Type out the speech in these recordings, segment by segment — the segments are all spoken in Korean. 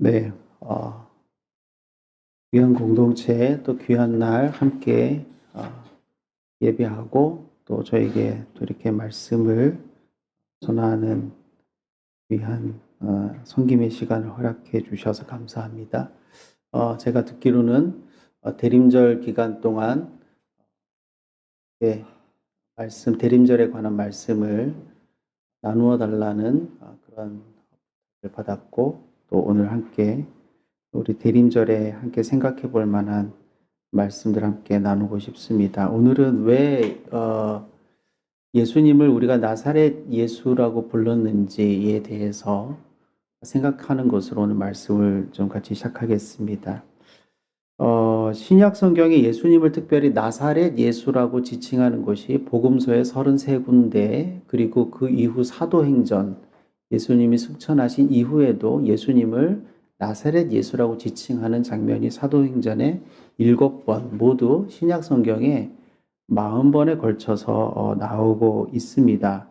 네, 귀한 공동체 또 귀한 날 함께 예배하고 또 저에게 또 이렇게 말씀을 전하는 귀한 섬김의 시간을 허락해 주셔서 감사합니다. 제가 듣기로는 대림절 기간 동안 대림절에 관한 말씀을 나누어 달라는 그런 을 받았고 또 오늘 함께 우리 대림절에 함께 생각해 볼 만한 말씀들 함께 나누고 싶습니다. 오늘은 왜 예수님을 우리가 나사렛 예수라고 불렀는지에 대해서 생각하는 것으로 오늘 말씀을 좀 같이 시작하겠습니다. 신약 성경에 예수님을 특별히 나사렛 예수라고 지칭하는 것이 복음서의 33군데 그리고 그 이후 사도행전 예수님이 승천하신 이후에도 예수님을 나사렛 예수라고 지칭하는 장면이 사도행전에 7번 모두 신약 성경에 40번에 걸쳐서 나오고 있습니다.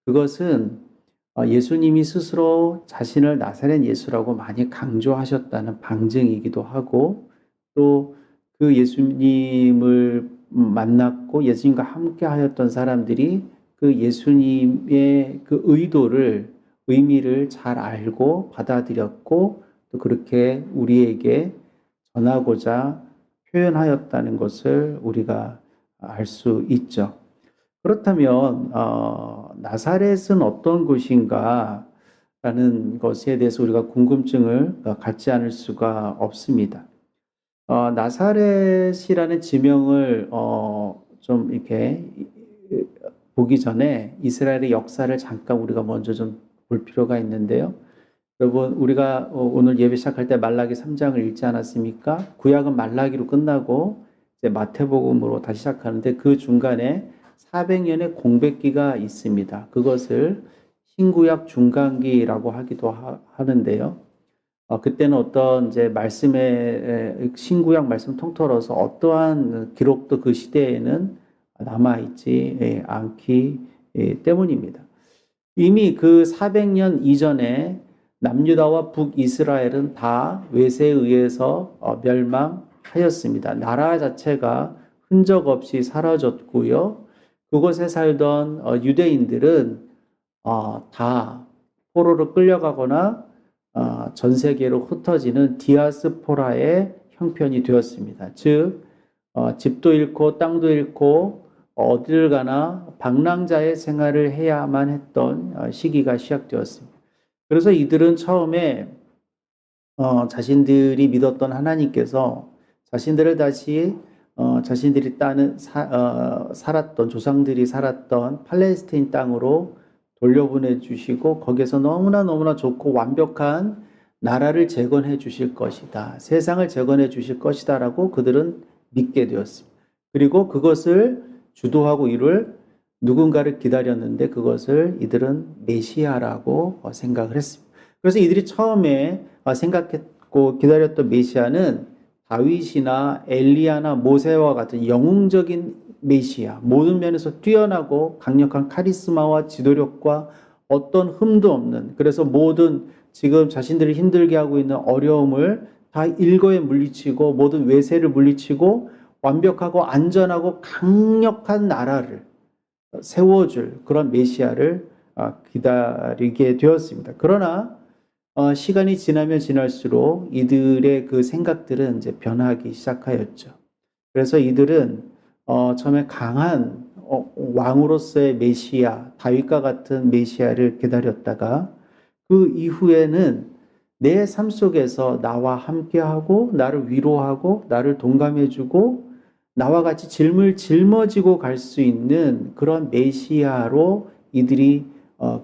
그것은 예수님이 스스로 자신을 나사렛 예수라고 많이 강조하셨다는 방증이기도 하고 또 그 예수님을 만났고 예수님과 함께 하였던 사람들이 그 예수님의 그 의미를 잘 알고 받아들였고 또 그렇게 우리에게 전하고자 표현하였다는 것을 우리가 알 수 있죠. 그렇다면 나사렛은 어떤 곳인가 라는 것에 대해서 우리가 궁금증을 갖지 않을 수가 없습니다. 나사렛이라는 지명을 좀 이렇게 보기 전에 이스라엘의 역사를 잠깐 우리가 먼저 좀 볼 필요가 있는데요. 여러분 우리가 오늘 예배 시작할 때 말라기 3장을 읽지 않았습니까? 구약은 말라기로 끝나고 이제 마태복음으로 다시 시작하는데 그 중간에 400년의 공백기가 있습니다. 그것을 신구약 중간기라고 하기도 하는데요. 그때는 어떤 이제 신구약 말씀 통틀어서 어떠한 기록도 그 시대에는 남아있지 않기 때문입니다. 이미 그 400년 이전에 남유다와 북이스라엘은 다 외세에 의해서 멸망하였습니다. 나라 자체가 흔적 없이 사라졌고요. 그곳에 살던 유대인들은 다 포로로 끌려가거나 전 세계로 흩어지는 디아스포라의 형편이 되었습니다. 즉 집도 잃고 땅도 잃고 어디를 가나 방랑자의 생활을 해야만 했던 시기가 시작되었습니다. 그래서 이들은 처음에 자신들이 믿었던 하나님께서 자신들을 다시 자신들이 살았던 조상들이 살았던 팔레스타인 땅으로 돌려보내 주시고 거기서 너무나 좋고 완벽한 나라를 재건해 주실 것이다. 세상을 재건해 주실 것이다 라고 그들은 믿게 되었습니다. 그리고 그것을 주도하고 이룰 누군가를 기다렸는데 그것을 이들은 메시아라고 생각을 했습니다. 그래서 이들이 처음에 생각했고 기다렸던 메시아는 다윗이나 엘리야나 모세와 같은 영웅적인 메시아, 모든 면에서 뛰어나고 강력한 카리스마와 지도력과 어떤 흠도 없는, 그래서 모든 지금 자신들을 힘들게 하고 있는 어려움을 다 일거에 물리치고 모든 외세를 물리치고 완벽하고 안전하고 강력한 나라를 세워줄 그런 메시아를 기다리게 되었습니다. 그러나 시간이 지나면 지날수록 이들의 그 생각들은 이제 변하기 시작하였죠. 그래서 이들은 처음에 강한 왕으로서의 메시아, 다윗과 같은 메시아를 기다렸다가 그 이후에는 내 삶 속에서 나와 함께하고 나를 위로하고 나를 동감해주고 나와 같이 짊어지고 갈 수 있는 그런 메시아로 이들이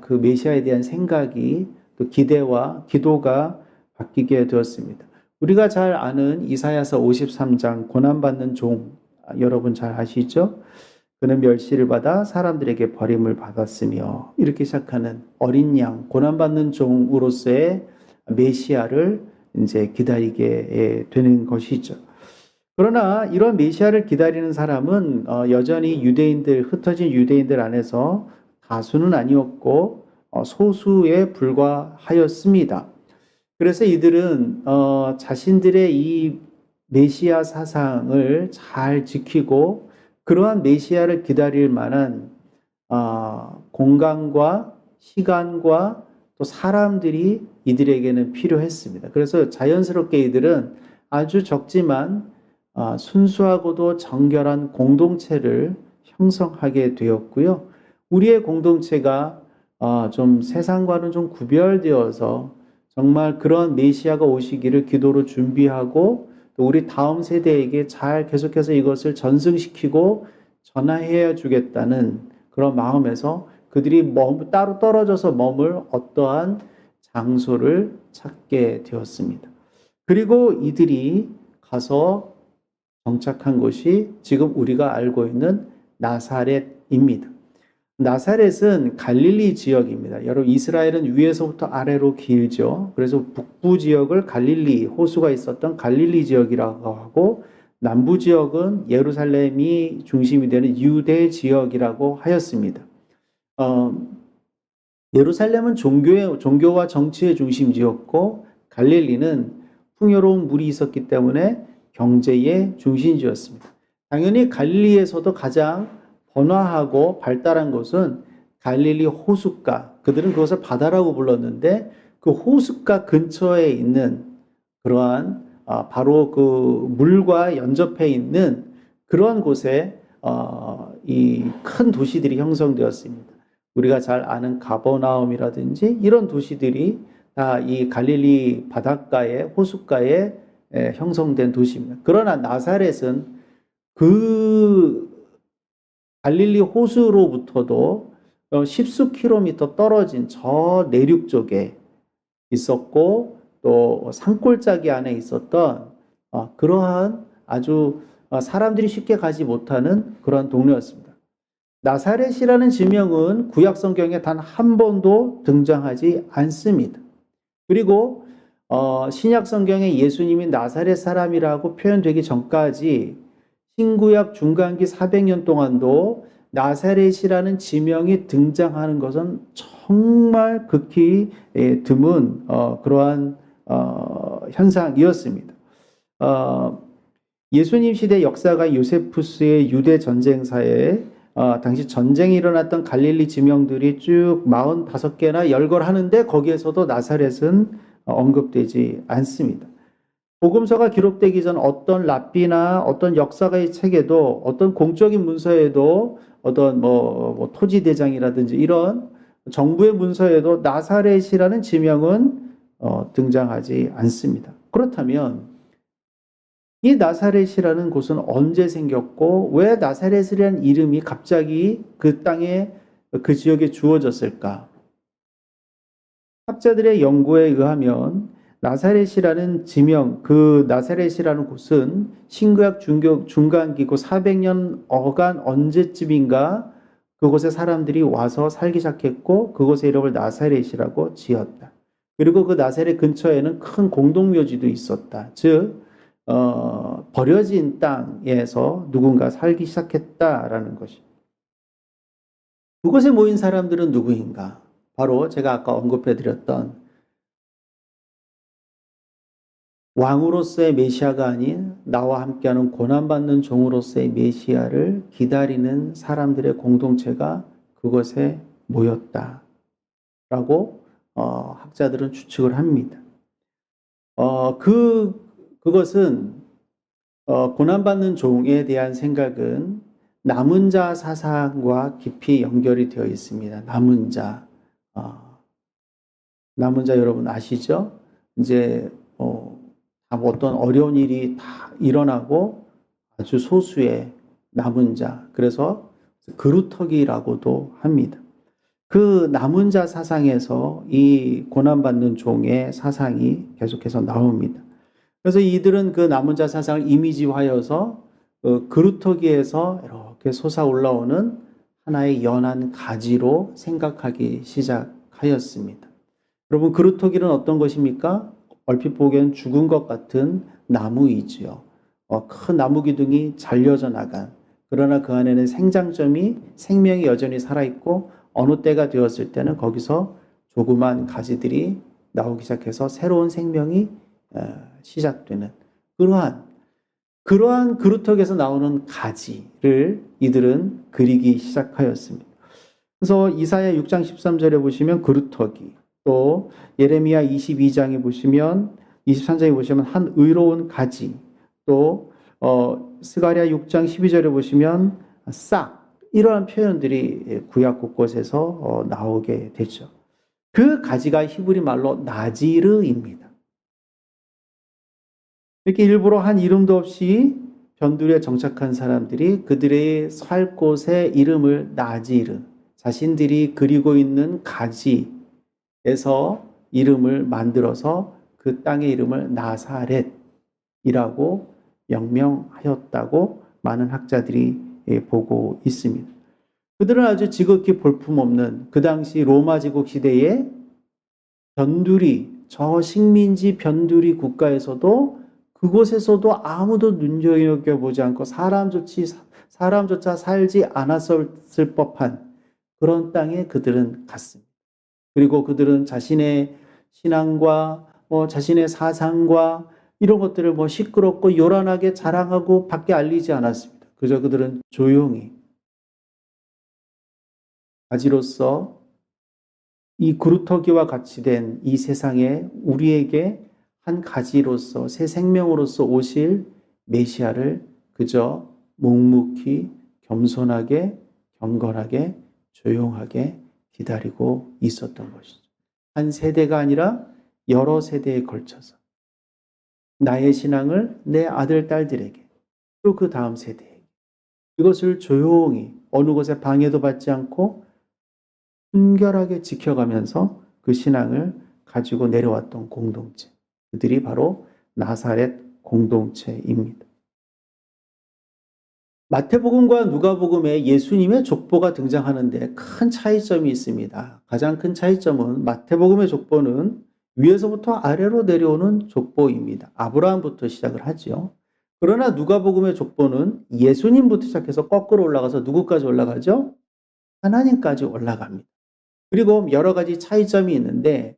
그 메시아에 대한 생각이 또 기대와 기도가 바뀌게 되었습니다. 우리가 잘 아는 이사야서 53장 고난받는 종 여러분 잘 아시죠? 그는 멸시를 받아 사람들에게 버림을 받았으며 이렇게 시작하는 어린 양 고난받는 종으로서의 메시아를 이제 기다리게 되는 것이죠. 그러나 이런 메시아를 기다리는 사람은 여전히 흩어진 유대인들 안에서 다수는 아니었고 소수에 불과하였습니다. 그래서 이들은 자신들의 이 메시아 사상을 잘 지키고 그러한 메시아를 기다릴 만한 공간과 시간과 또 사람들이 이들에게는 필요했습니다. 그래서 자연스럽게 이들은 아주 적지만 순수하고도 정결한 공동체를 형성하게 되었고요. 우리의 공동체가 좀 세상과는 좀 구별되어서 정말 그런 메시아가 오시기를 기도로 준비하고 또 우리 다음 세대에게 잘 계속해서 이것을 전승시키고 전하해 주겠다는 그런 마음에서 그들이 따로 떨어져서 머물 어떠한 장소를 찾게 되었습니다. 그리고 이들이 가서 정착한 곳이 지금 우리가 알고 있는 나사렛입니다. 나사렛은 갈릴리 지역입니다. 여러분, 이스라엘은 위에서부터 아래로 길죠. 그래서 북부 지역을 갈릴리, 호수가 있었던 갈릴리 지역이라고 하고, 남부 지역은 예루살렘이 중심이 되는 유대 지역이라고 하였습니다. 예루살렘은 종교와 정치의 중심지였고, 갈릴리는 풍요로운 물이 있었기 때문에 경제의 중심지였습니다. 당연히 갈릴리에서도 가장 번화하고 발달한 곳은 갈릴리 호숫가, 그들은 그것을 바다라고 불렀는데 그 호숫가 근처에 있는 그러한 바로 그 물과 연접해 있는 그러한 곳에 이 큰 도시들이 형성되었습니다. 우리가 잘 아는 가버나움이라든지 이런 도시들이 다 이 갈릴리 바닷가에 호숫가에 형성된 도시입니다. 그러나 나사렛은 그 갈릴리 호수로부터도 십수 킬로미터 떨어진 저 내륙 쪽에 있었고 또 산골짜기 안에 있었던 그러한 아주 사람들이 쉽게 가지 못하는 그러한 동네였습니다. 나사렛이라는 지명은 구약 성경에 단 한 번도 등장하지 않습니다. 그리고 신약 성경에 예수님이 나사렛 사람이라고 표현되기 전까지 신구약 중간기 400년 동안도 나사렛이라는 지명이 등장하는 것은 정말 극히 드문 그러한 현상이었습니다. 예수님 시대 역사가 요세푸스의 유대 전쟁사에 당시 전쟁이 일어났던 갈릴리 지명들이 쭉 45개나 열거하는데 거기에서도 나사렛은 언급되지 않습니다. 복음서가 기록되기 전 어떤 랍비나 어떤 역사가의 책에도 어떤 공적인 문서에도 어떤 토지 대장이라든지 이런 정부의 문서에도 나사렛이라는 지명은 등장하지 않습니다. 그렇다면 이 나사렛이라는 곳은 언제 생겼고 왜 나사렛이라는 이름이 갑자기 그 땅에 그 지역에 주어졌을까? 학자들의 연구에 의하면 나사렛이라는 지명, 그 나사렛이라는 곳은 신구약 중간기고 400년 어간 언제쯤인가 그곳에 사람들이 와서 살기 시작했고 그곳의 이름을 나사렛이라고 지었다. 그리고 그 나사렛 근처에는 큰 공동묘지도 있었다. 즉 버려진 땅에서 누군가 살기 시작했다라는 것이. 그곳에 모인 사람들은 누구인가? 바로 제가 아까 언급해드렸던 왕으로서의 메시아가 아닌 나와 함께하는 고난받는 종으로서의 메시아를 기다리는 사람들의 공동체가 그곳에 모였다라고 학자들은 추측을 합니다. 그것은 고난받는 종에 대한 생각은 남은 자 사상과 깊이 연결이 되어 있습니다. 남은 자 여러분 아시죠? 이제 어떤 어려운 일이 다 일어나고 아주 소수의 남은 자, 그래서 그루터기라고도 합니다. 그 남은 자 사상에서 이 고난받는 종의 사상이 계속해서 나옵니다. 그래서 이들은 그 남은 자 사상을 이미지화해서 그루터기에서 이렇게 솟아올라오는 하나의 연한 가지로 생각하기 시작하였습니다. 여러분, 그루터기는 어떤 것입니까? 얼핏 보기엔 죽은 것 같은 나무이지요. 큰 나무 기둥이 잘려져 나간, 그러나 그 안에는 생명이 여전히 살아있고 어느 때가 되었을 때는 거기서 조그만 가지들이 나오기 시작해서 새로운 생명이 시작되는 그러한 그루터기에서 나오는 가지를 이들은 그리기 시작하였습니다. 그래서 이사야 6장 13절에 보시면 그루터기, 또 예레미야 22장에 보시면 23장에 보시면 한 의로운 가지, 또 스가랴 6장 12절에 보시면 싹, 이러한 표현들이 구약 곳곳에서 나오게 되죠. 그 가지가 히브리 말로 나지르입니다. 이렇게 일부러 한 이름도 없이 변두리에 정착한 사람들이 그들의 살 곳의 이름을 나지르, 자신들이 그리고 있는 가지에서 이름을 만들어서 그 땅의 이름을 나사렛이라고 명명하였다고 많은 학자들이 보고 있습니다. 그들은 아주 지극히 볼품없는 그 당시 로마 제국 시대의 변두리, 저식민지 변두리 국가에서도 그곳에서도 아무도 눈여겨보지 않고 사람조차 살지 않았을 법한 그런 땅에 그들은 갔습니다. 그리고 그들은 자신의 신앙과 자신의 사상과 이런 것들을 시끄럽고 요란하게 자랑하고 밖에 알리지 않았습니다. 그저 그들은 조용히 가지로서 이 그루터기와 같이 된 이 세상에 우리에게 한 가지로서 새 생명으로서 오실 메시아를 그저 묵묵히 겸손하게 경건하게 조용하게 기다리고 있었던 것이죠. 한 세대가 아니라 여러 세대에 걸쳐서 나의 신앙을 내 아들 딸들에게 또 그 다음 세대에게 이것을 조용히 어느 곳에 방해도 받지 않고 순결하게 지켜가면서 그 신앙을 가지고 내려왔던 공동체, 그들이 바로 나사렛 공동체입니다. 마태복음과 누가복음에 예수님의 족보가 등장하는데 큰 차이점이 있습니다. 가장 큰 차이점은 마태복음의 족보는 위에서부터 아래로 내려오는 족보입니다. 아브라함부터 시작을 하죠. 그러나 누가복음의 족보는 예수님부터 시작해서 거꾸로 올라가서 누구까지 올라가죠? 하나님까지 올라갑니다. 그리고 여러 가지 차이점이 있는데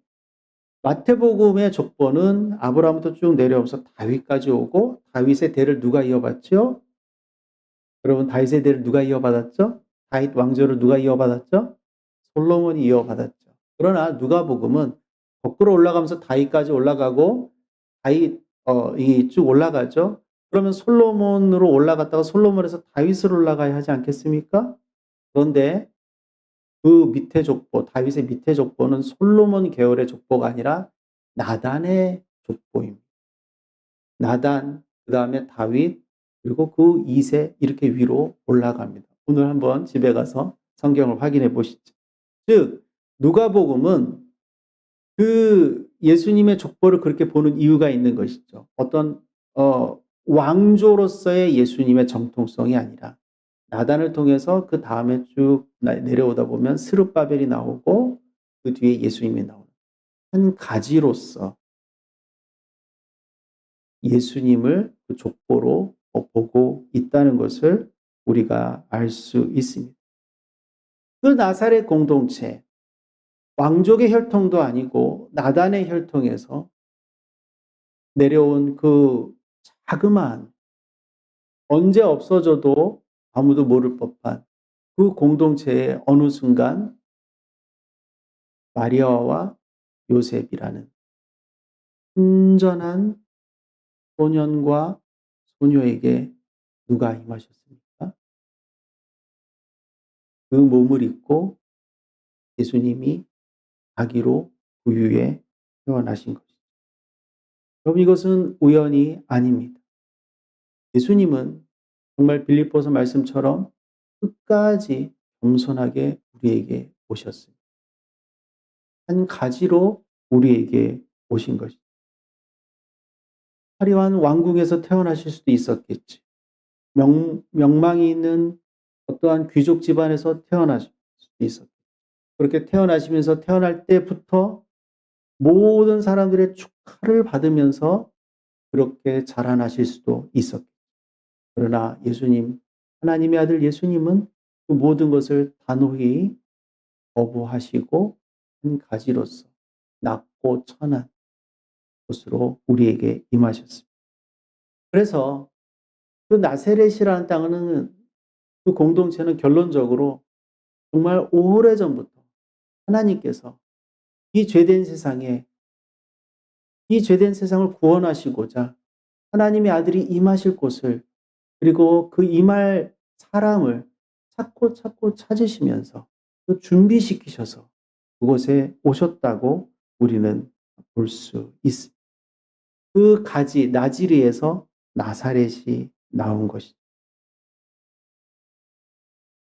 마태복음의 족보는 아브라함부터 쭉 내려오면서 다윗까지 오고 다윗의 대를 누가 이어받죠? 여러분 다윗의 대를 누가 이어받았죠? 다윗 왕조를 누가 이어받았죠? 솔로몬이 이어받았죠. 그러나 누가복음은 거꾸로 올라가면서 다윗까지 올라가고 다윗 이 쭉 올라가죠. 그러면 솔로몬으로 올라갔다가 솔로몬에서 다윗으로 올라가야 하지 않겠습니까? 그런데 그 밑에 족보, 다윗의 밑에 족보는 솔로몬 계열의 족보가 아니라 나단의 족보입니다. 나단, 그 다음에 다윗, 그리고 그 2세 이렇게 위로 올라갑니다. 오늘 한번 집에 가서 성경을 확인해 보시죠. 즉 누가복음은 그 예수님의 족보를 그렇게 보는 이유가 있는 것이죠. 어떤 왕조로서의 예수님의 정통성이 아니라 나단을 통해서 그 다음에 쭉 내려오다 보면 스룹바벨이 나오고 그 뒤에 예수님이 나오는 한 가지로서 예수님을 그 족보로 보고 있다는 것을 우리가 알 수 있습니다. 그 나사렛 공동체, 왕족의 혈통도 아니고 나단의 혈통에서 내려온 그 자그마한 언제 없어져도 아무도 모를 법한 그 공동체의 어느 순간 마리아와 요셉이라는 순전한 소년과 소녀에게 누가 임하셨습니까? 그 몸을 입고 예수님이 아기로 부유에 태어나신 것이죠. 여러분 이것은 우연이 아닙니다. 예수님은 정말 빌립보서 말씀처럼 끝까지 겸손하게 우리에게 오셨습니다. 한 가지로 우리에게 오신 것이죠. 화려한 왕궁에서 태어나실 수도 있었겠지. 명망이 있는 어떠한 귀족 집안에서 태어나실 수도 있었겠지. 그렇게 태어나시면서 태어날 때부터 모든 사람들의 축하를 받으면서 그렇게 자라나실 수도 있었겠죠. 그러나 예수님, 하나님의 아들 예수님은 그 모든 것을 단호히 거부하시고 한 가지로서 낮고 천한 곳으로 우리에게 임하셨습니다. 그래서 그 나세렛이라는 땅은 그 공동체는 결론적으로 정말 오래전부터 하나님께서 이 죄된 세상에 이 죄된 세상을 구원하시고자 하나님의 아들이 임하실 곳을 그리고 그 임할 사람을 찾고 찾고 찾으시면서 그 준비시키셔서 그곳에 오셨다고 우리는 볼 수 있습니다. 그 가지 나지리에서 나사렛이 나온 것이죠.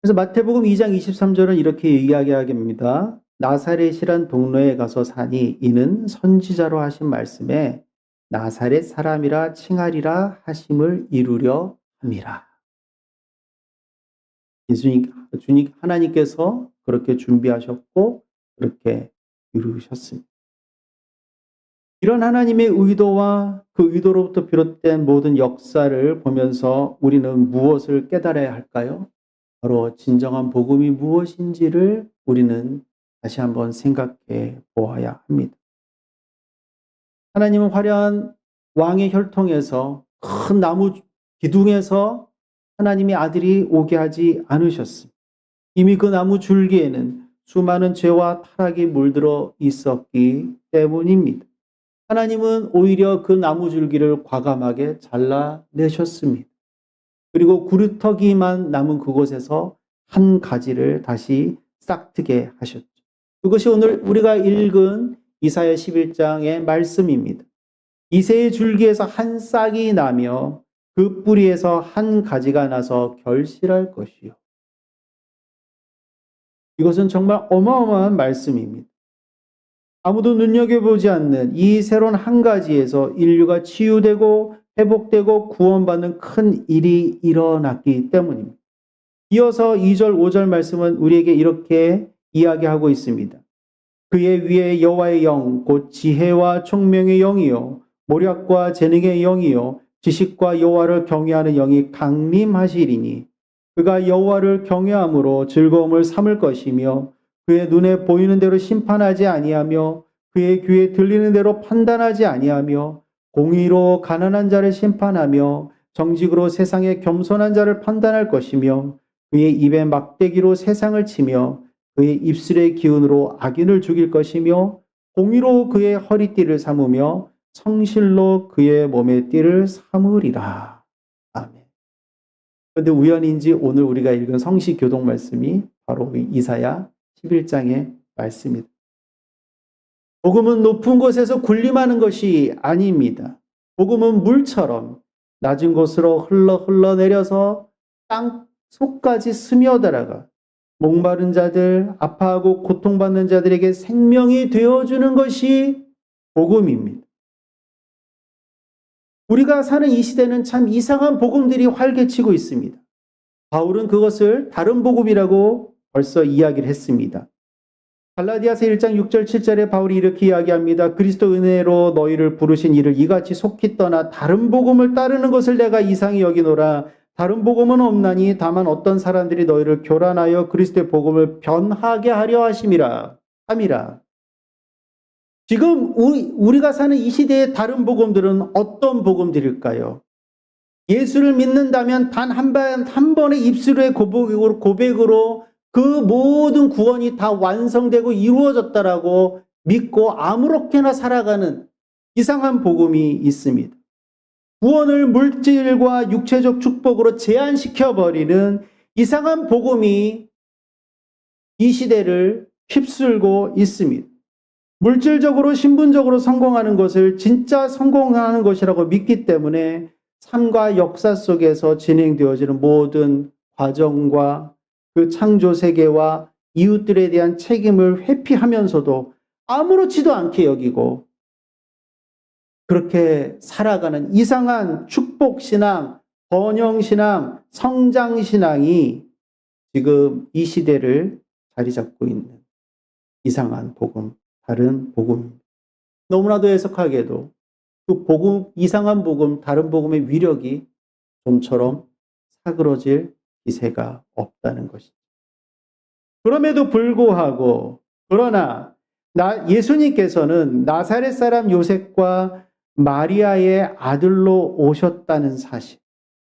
그래서 마태복음 2장 23절은 이렇게 이야기합니다. 나사렛이란 동네에 가서 사니 이는 선지자로 하신 말씀에 나사렛 사람이라 칭하리라 하심을 이루려 함이라. 주님 하나님께서 그렇게 준비하셨고 그렇게 이루셨습니다. 이런 하나님의 의도와 그 의도로부터 비롯된 모든 역사를 보면서 우리는 무엇을 깨달아야 할까요? 바로 진정한 복음이 무엇인지를 우리는 다시 한번 생각해 보아야 합니다. 하나님은 화려한 왕의 혈통에서 큰 나무 기둥에서 하나님의 아들이 오게 하지 않으셨습니다. 이미 그 나무 줄기에는 수많은 죄와 타락이 물들어 있었기 때문입니다. 하나님은 오히려 그 나무 줄기를 과감하게 잘라내셨습니다. 그리고 구루터기만 남은 그곳에서 한 가지를 다시 싹트게 하셨죠. 그것이 오늘 우리가 읽은 이사야 11장의 말씀입니다. 이새의 줄기에서 한 싹이 나며 그 뿌리에서 한 가지가 나서 결실할 것이요. 이것은 정말 어마어마한 말씀입니다. 아무도 눈여겨보지 않는 이 새로운 한 가지에서 인류가 치유되고 회복되고 구원받는 큰 일이 일어났기 때문입니다. 이어서 2절, 5절 말씀은 우리에게 이렇게 이야기하고 있습니다. 그의 위에 여호와의 영, 곧 지혜와 총명의 영이요 모략과 재능의 영이요 지식과 여호와를 경외하는 영이 강림하시리니 그가 여호와를 경외함으로 즐거움을 삼을 것이며 그의 눈에 보이는 대로 심판하지 아니하며 그의 귀에 들리는 대로 판단하지 아니하며 공의로 가난한 자를 심판하며 정직으로 세상의 겸손한 자를 판단할 것이며 그의 입에 막대기로 세상을 치며 그의 입술의 기운으로 악인을 죽일 것이며 공의로 그의 허리띠를 삼으며 성실로 그의 몸의 띠를 삼으리라. 아멘. 그런데 우연인지 오늘 우리가 읽은 성시 교독 말씀이 바로 이사야 11장의 말씀입니다. 복음은 높은 곳에서 군림하는 것이 아닙니다. 복음은 물처럼 낮은 곳으로 흘러내려서 땅 속까지 스며들어가 목마른 자들, 아파하고 고통받는 자들에게 생명이 되어주는 것이 복음입니다. 우리가 사는 이 시대는 참 이상한 복음들이 활개치고 있습니다. 바울은 그것을 다른 복음이라고 벌써 이야기를 했습니다. 갈라디아서 1장 6절 7절에 바울이 이렇게 이야기합니다. 그리스도 은혜로 너희를 부르신 이를 이같이 속히 떠나 다른 복음을 따르는 것을 내가 이상히 여기노라. 다른 복음은 없나니 다만 어떤 사람들이 너희를 교란하여 그리스도의 복음을 변하게 하려 함이라. 지금 우리가 사는 이 시대의 다른 복음들은 어떤 복음들일까요? 예수를 믿는다면 단 한 번의 입술의 고백으로 그 모든 구원이 다 완성되고 이루어졌다라고 믿고 아무렇게나 살아가는 이상한 복음이 있습니다. 구원을 물질과 육체적 축복으로 제한시켜버리는 이상한 복음이 이 시대를 휩쓸고 있습니다. 물질적으로 신분적으로 성공하는 것을 진짜 성공하는 것이라고 믿기 때문에 삶과 역사 속에서 진행되어지는 모든 과정과 그 창조 세계와 이웃들에 대한 책임을 회피하면서도 아무렇지도 않게 여기고 그렇게 살아가는 이상한 축복신앙, 번영신앙, 성장신앙이 지금 이 시대를 자리 잡고 있는 이상한 복음, 다른 복음. 너무나도 해석하게도 그 복음, 이상한 복음, 다른 복음의 위력이 좀처럼 사그러질 기세가 없다는 것이죠. 그럼에도 불구하고, 그러나 예수님께서는 나사렛 사람 요셉과 마리아의 아들로 오셨다는 사실,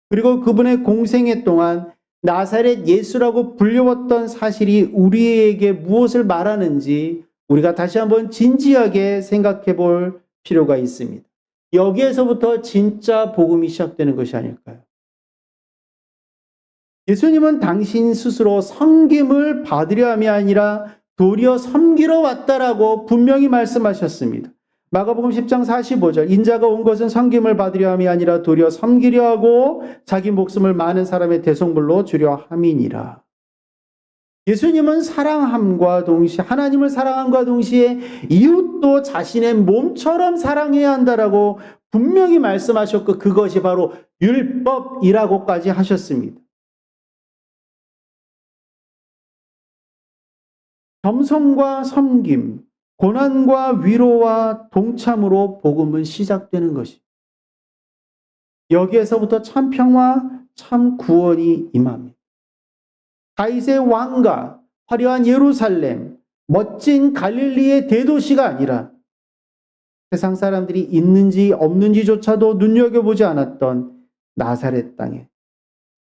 그리고 그분의 공생애 동안 나사렛 예수라고 불려왔던 사실이 우리에게 무엇을 말하는지 우리가 다시 한번 진지하게 생각해 볼 필요가 있습니다. 여기에서부터 진짜 복음이 시작되는 것이 아닐까요? 예수님은 당신 스스로 섬김을 받으려 함이 아니라 도리어 섬기러 왔다라고 분명히 말씀하셨습니다. 마가복음 10장 45절, 인자가 온 것은 섬김을 받으려 함이 아니라 도리어 섬기려 하고 자기 목숨을 많은 사람의 대속물로 주려 함이니라. 예수님은 사랑함과 동시에, 하나님을 사랑함과 동시에 이웃도 자신의 몸처럼 사랑해야 한다라고 분명히 말씀하셨고, 그것이 바로 율법이라고까지 하셨습니다. 겸손과 섬김, 고난과 위로와 동참으로 복음은 시작되는 것이. 여기에서부터 참 평화, 참 구원이 임합니다. 다윗의 왕가, 화려한 예루살렘, 멋진 갈릴리의 대도시가 아니라 세상 사람들이 있는지 없는지조차도 눈여겨보지 않았던 나사렛 땅에,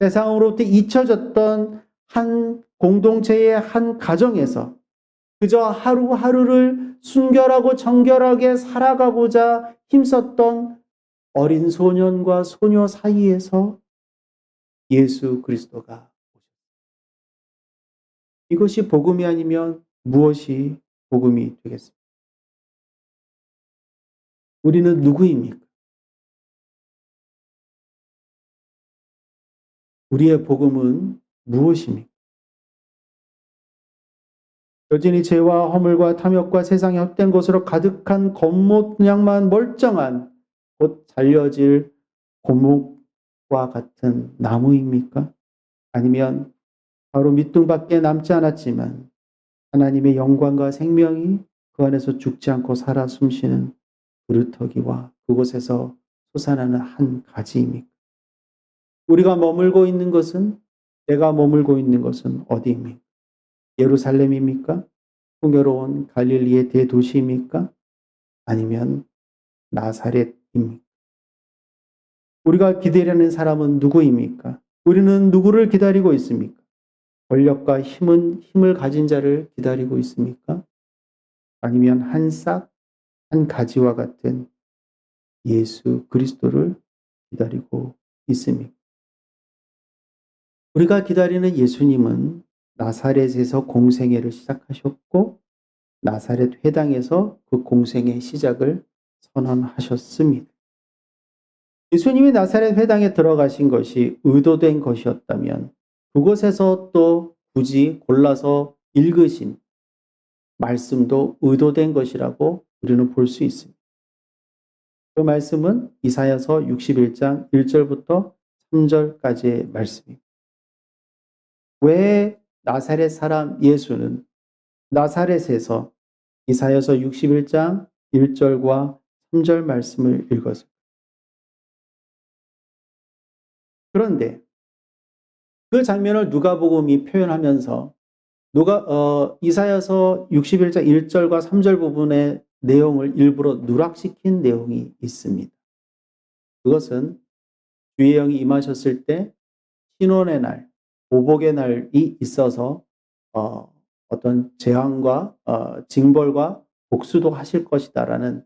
세상으로부터 잊혀졌던 한 공동체의 한 가정에서 그저 하루하루를 순결하고 정결하게 살아가고자 힘썼던 어린 소년과 소녀 사이에서 예수 그리스도가 오셨습니다. 이것이 복음이 아니면 무엇이 복음이 되겠습니까? 우리는 누구입니까? 우리의 복음은 무엇입니까? 여전히 죄와 허물과 탐욕과 세상에 헛된 것으로 가득한 겉모양만 멀쩡한 곧 잘려질 고목과 같은 나무입니까? 아니면 바로 밑둥밖에 남지 않았지만 하나님의 영광과 생명이 그 안에서 죽지 않고 살아 숨쉬는 그루터기와 그곳에서 솟아나는 한 가지입니까? 우리가 머물고 있는 것은, 내가 머물고 있는 것은 어디입니까? 예루살렘입니까? 풍요로운 갈릴리의 대도시입니까? 아니면 나사렛입니까? 우리가 기다리는 사람은 누구입니까? 우리는 누구를 기다리고 있습니까? 권력과 힘을 가진 자를 기다리고 있습니까? 아니면 한 싹, 한 가지와 같은 예수 그리스도를 기다리고 있습니까? 우리가 기다리는 예수님은 나사렛에서 공생애를 시작하셨고 나사렛 회당에서 그 공생의 시작을 선언하셨습니다. 예수님이 나사렛 회당에 들어가신 것이 의도된 것이었다면 그곳에서 또 굳이 골라서 읽으신 말씀도 의도된 것이라고 우리는 볼 수 있습니다. 그 말씀은 이사야서 61장 1절부터 3절까지의 말씀입니다. 왜 나사렛 사람 예수는 나사렛에서 이사야서 61장 1절과 3절 말씀을 읽었습니다. 그런데 그 장면을 누가복음이 표현하면서 이사야서 61장 1절과 3절 부분의 내용을 일부러 누락시킨 내용이 있습니다. 그것은 주의 영이 임하셨을 때 신원의 날, 보복의 날이 있어서 어떤 재앙과 징벌과 복수도 하실 것이다라는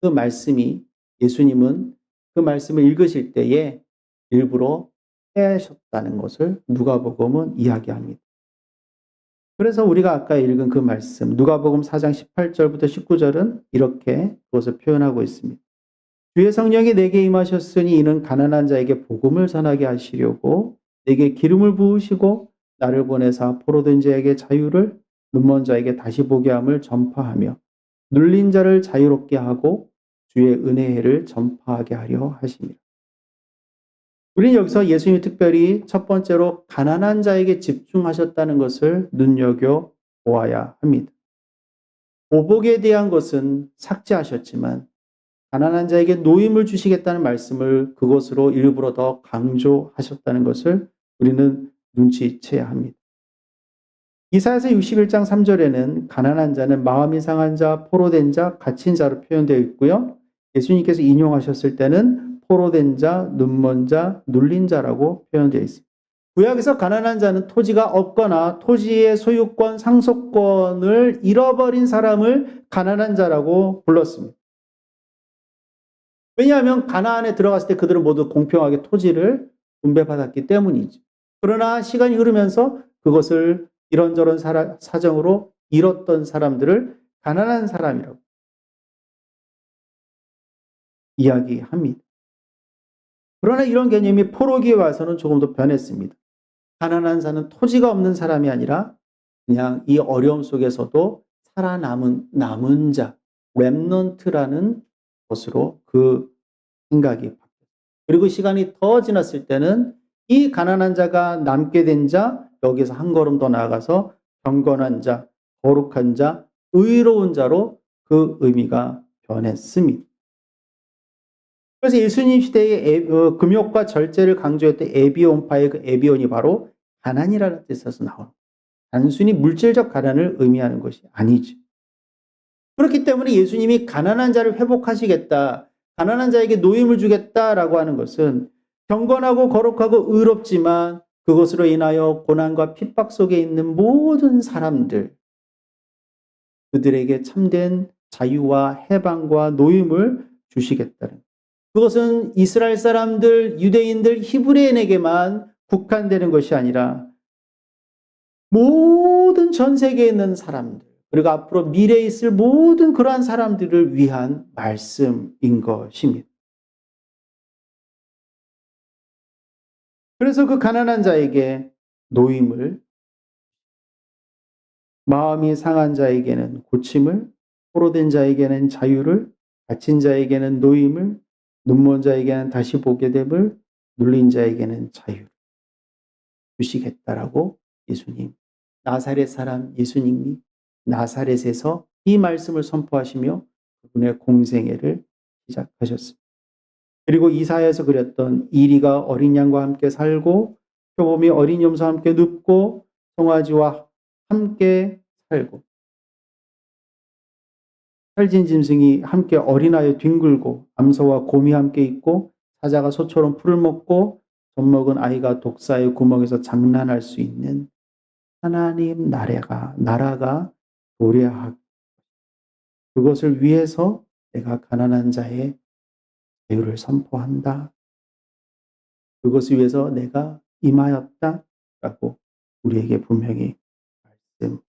그 말씀이, 예수님은 그 말씀을 읽으실 때에 일부러 빼셨다는 것을 누가복음은 이야기합니다. 그래서 우리가 아까 읽은 그 말씀, 누가복음 4장 18절부터 19절은 이렇게 그것을 표현하고 있습니다. 주의 성령이 내게 임하셨으니 이는 가난한 자에게 복음을 전하게 하시려고 내게 기름을 부으시고 나를 보내사 포로된 자에게 자유를, 눈먼 자에게 다시 보게 함을 전파하며 눌린 자를 자유롭게 하고 주의 은혜의 해를 전파하게 하려 하십니다. 우리는 여기서 예수님이 특별히 첫 번째로 가난한 자에게 집중하셨다는 것을 눈여겨보아야 합니다. 보복에 대한 것은 삭제하셨지만 가난한 자에게 노임을 주시겠다는 말씀을 그것으로 일부러 더 강조하셨다는 것을 우리는 눈치채야 합니다. 이사야서 61장 3절에는 가난한 자는 마음이 상한 자, 포로된 자, 갇힌 자로 표현되어 있고요. 예수님께서 인용하셨을 때는 포로된 자, 눈먼 자, 눌린 자라고 표현되어 있습니다. 구약에서 가난한 자는 토지가 없거나 토지의 소유권, 상속권을 잃어버린 사람을 가난한 자라고 불렀습니다. 왜냐하면 가나안에 들어갔을 때 그들은 모두 공평하게 토지를 분배받았기 때문이죠. 그러나 시간이 흐르면서 그것을 이런저런 사정으로 잃었던 사람들을 가난한 사람이라고 이야기합니다. 그러나 이런 개념이 포로기에 와서는 조금 더 변했습니다. 가난한 자는 토지가 없는 사람이 아니라 그냥 이 어려움 속에서도 남은 자, 렘넌트라는 것으로 그 생각이 바뀌었어요. 그리고 시간이 더 지났을 때는 이 가난한 자가 남게 된 자, 여기서 한 걸음 더 나아가서 경건한 자, 거룩한 자, 의로운 자로 그 의미가 변했습니다. 그래서 예수님 시대의 금욕과 절제를 강조했던 에비온파의 그 에비온이 바로 가난이라는 뜻에서 나오는 단순히 물질적 가난을 의미하는 것이 아니죠. 그렇기 때문에 예수님이 가난한 자를 회복하시겠다, 가난한 자에게 노임을 주겠다라고 하는 것은 경건하고 거룩하고 의롭지만 그것으로 인하여 고난과 핍박 속에 있는 모든 사람들, 그들에게 참된 자유와 해방과 노임을 주시겠다는, 그것은 이스라엘 사람들, 유대인들, 히브리인에게만 국한되는 것이 아니라 모든 전 세계에 있는 사람들, 그리고 앞으로 미래에 있을 모든 그러한 사람들을 위한 말씀인 것입니다. 그래서 그 가난한 자에게 노임을, 마음이 상한 자에게는 고침을, 포로된 자에게는 자유를, 갇힌 자에게는 노임을, 눈먼 자에게는 다시 보게 됨을, 눌린 자에게는 자유를 주시겠다라고 예수님, 나사렛 사람 예수님이 나사렛에서 이 말씀을 선포하시며 그분의 공생애를 시작하셨습니다. 그리고 이사야에서 그렸던 이리가 어린 양과 함께 살고 표범이 어린 염소와 함께 눕고 송아지와 함께 살고 살진 짐승이 함께 어린아이를 뒹굴고 암소와 곰이 함께 있고 사자가 소처럼 풀을 먹고 젖먹은 아이가 독사의 구멍에서 장난할 수 있는 하나님 나라가 도래하고 그것을 위해서 내가 가난한 자의 자유를 선포한다. 그것을 위해서 내가 임하였다라고 우리에게 분명히 말씀하십니다.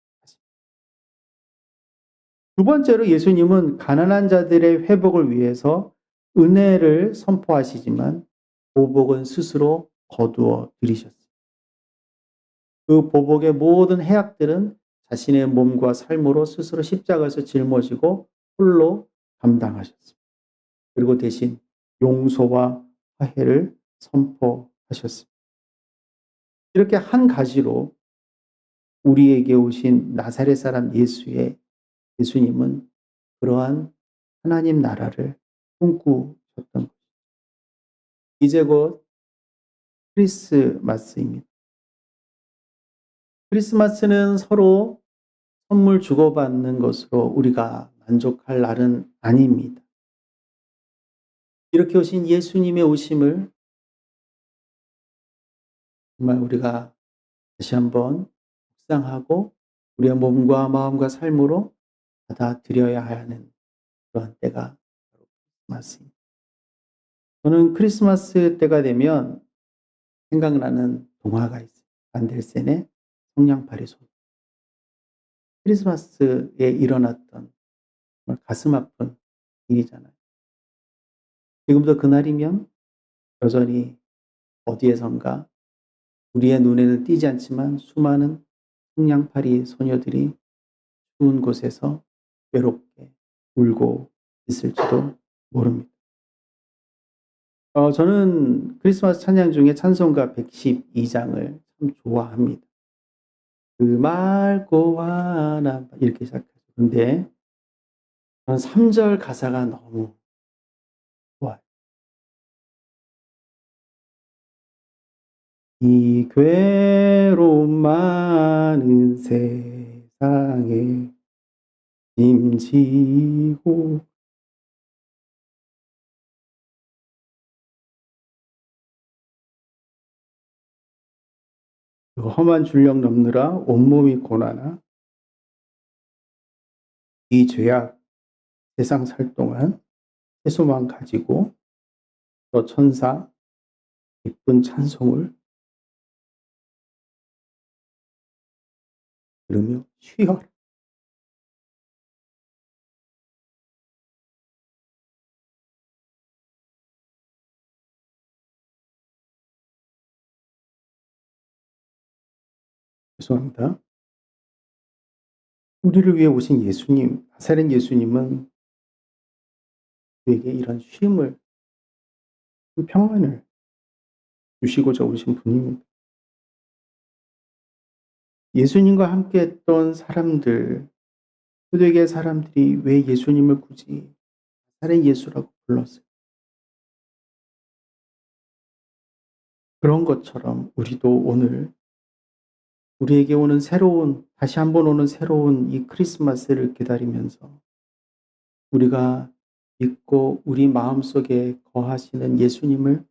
두 번째로 예수님은 가난한 자들의 회복을 위해서 은혜를 선포하시지만 보복은 스스로 거두어 들이셨습니다. 그 보복의 모든 해악들은 자신의 몸과 삶으로 스스로 십자가에서 짊어지고 홀로 감당하셨습니다. 그리고 대신 용서와 화해를 선포하셨습니다. 이렇게 한 가지로 우리에게 오신 나사렛 사람 예수님은 그러한 하나님 나라를 꿈꾸셨던 것입니다. 이제 곧 크리스마스입니다. 크리스마스는 서로 선물 주고받는 것으로 우리가 만족할 날은 아닙니다. 이렇게 오신 예수님의 오심을 정말 우리가 다시 한번 묵상하고 우리의 몸과 마음과 삶으로 받아들여야 하는 그런 때가 크리스마스입니다. 저는 크리스마스 때가 되면 생각나는 동화가 있어요. 안델센의 성냥팔이 소녀. 크리스마스에 일어났던 정말 가슴 아픈 일이잖아요. 지금도 그날이면 여전히 어디에선가 우리의 눈에는 띄지 않지만 수많은 성냥팔이 소녀들이 추운 곳에서 외롭게 울고 있을지도 모릅니다. 저는 크리스마스 찬양 중에 찬송가 112장을 참 좋아합니다. 그 맑고 환한 이렇게 시작해요. 근데 저는 3절 가사가 너무 좋아요. 이 괴로움 많은 세상에 짐지고 그 험한 줄령 넘느라 온몸이 고나나 이 죄악 세상 살 동안 채소만 가지고 또 천사 기쁜 찬송을 들으며 쉬어라. 죄송합니다. 우리를 위해 오신 예수님, 나사렛 예수님은 우리에게 이런 쉼을, 그 평안을 주시고자 오신 분입니다. 예수님과 함께 했던 사람들, 초대교회 사람들이 왜 예수님을 굳이 나사렛 예수라고 불렀어요? 그런 것처럼 우리도 오늘 우리에게 오는 새로운, 다시 한번 오는 새로운 이 크리스마스를 기다리면서 우리가 믿고 우리 마음속에 거하시는 예수님을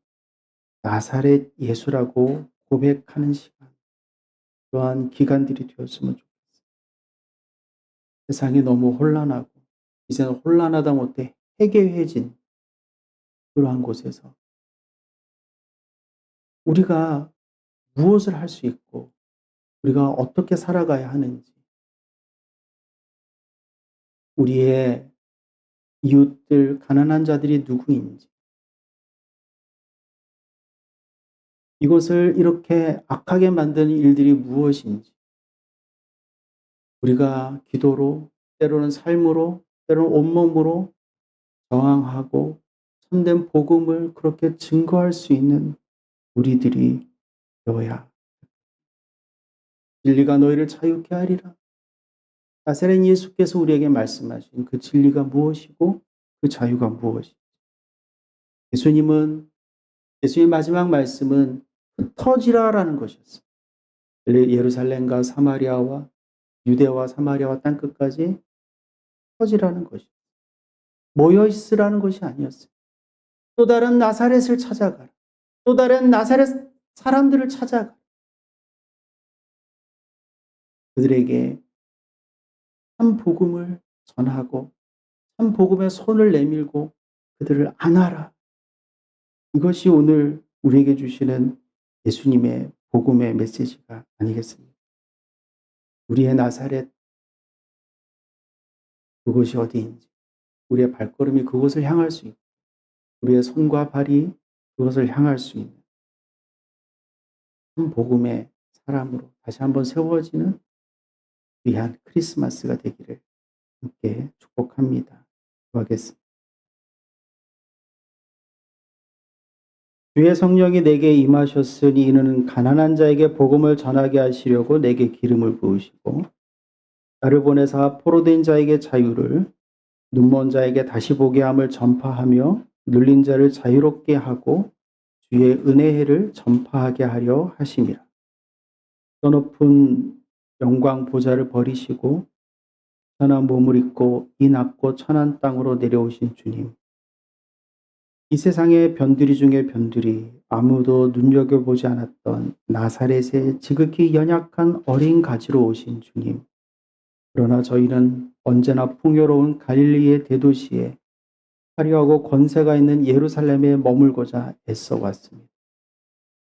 나사렛 예수라고 고백하는 시간, 또한 기간들이 되었으면 좋겠습니다. 세상이 너무 혼란하고 이제는 혼란하다 못해 해괴해진 그러한 곳에서 우리가 무엇을 할 수 있고 우리가 어떻게 살아가야 하는지, 우리의 이웃들, 가난한 자들이 누구인지, 이것을 이렇게 악하게 만드는 일들이 무엇인지, 우리가 기도로, 때로는 삶으로, 때로는 온몸으로 저항하고 참된 복음을 그렇게 증거할 수 있는 우리들이 되어야. 진리가 너희를 자유케 하리라. 나사렛 예수께서 우리에게 말씀하신 그 진리가 무엇이고 그 자유가 무엇인지. 예수님의 마지막 말씀은 흩어지라라는 것이었어요. 예루살렘과 사마리아와 유대와 사마리아와 땅끝까지 흩어지라는 것이, 모여 있으라는 것이 아니었어요. 또 다른 나사렛을 찾아가라. 또 다른 나사렛 사람들을 찾아가라. 그들에게 참 복음을 전하고 참 복음의 손을 내밀고 그들을 안아라. 이것이 오늘 우리에게 주시는 예수님의 복음의 메시지가 아니겠습니까? 우리의 나사렛, 그곳이 어디인지, 우리의 발걸음이 그곳을 향할 수 있고 우리의 손과 발이 그것을 향할 수 있는 참 복음의 사람으로 다시 한번 세워지는 귀한 크리스마스가 되기를 함께 축복합니다. 기도하겠습니다. 주의 성령이 내게 임하셨으니 이는 가난한 자에게 복음을 전하게 하시려고 내게 기름을 부으시고 나를 보내사 포로된 자에게 자유를, 눈먼 자에게 다시 보게 함을 전파하며 눌린 자를 자유롭게 하고 주의 은혜를 전파하게 하려 하심이라. 더 높은 영광 보좌를 버리시고 천한 몸을 입고 이 낮고 천한 땅으로 내려오신 주님, 이 세상의 변두리 중에 변두리, 아무도 눈여겨보지 않았던 나사렛의 지극히 연약한 어린 가지로 오신 주님, 그러나 저희는 언제나 풍요로운 갈릴리의 대도시에 화려하고 권세가 있는 예루살렘에 머물고자 애써왔습니다.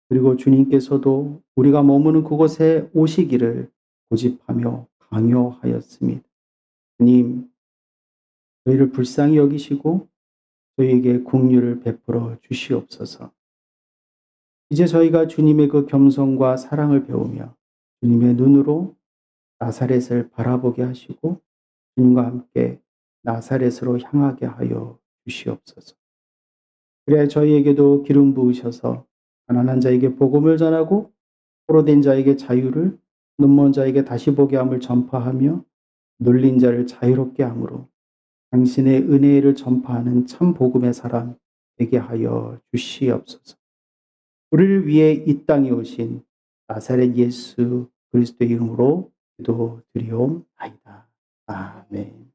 그리고 주님께서도 우리가 머무는 그곳에 오시기를 고집하며 강요하였습니다. 주님, 저희를 불쌍히 여기시고 저희에게 긍휼을 베풀어 주시옵소서. 이제 저희가 주님의 그 겸손과 사랑을 배우며 주님의 눈으로 나사렛을 바라보게 하시고 주님과 함께 나사렛으로 향하게 하여 주시옵소서. 그래야 저희에게도 기름 부으셔서 가난한 자에게 복음을 전하고 포로된 자에게 자유를, 눈먼 자에게 다시 보게 함을 전파하며 눌린 자를 자유롭게 함으로 당신의 은혜를 전파하는 참 복음의 사람 되게 하여 주시옵소서. 우리를 위해 이 땅에 오신 나사렛 예수 그리스도의 이름으로 기도드리옵나이다. 아멘.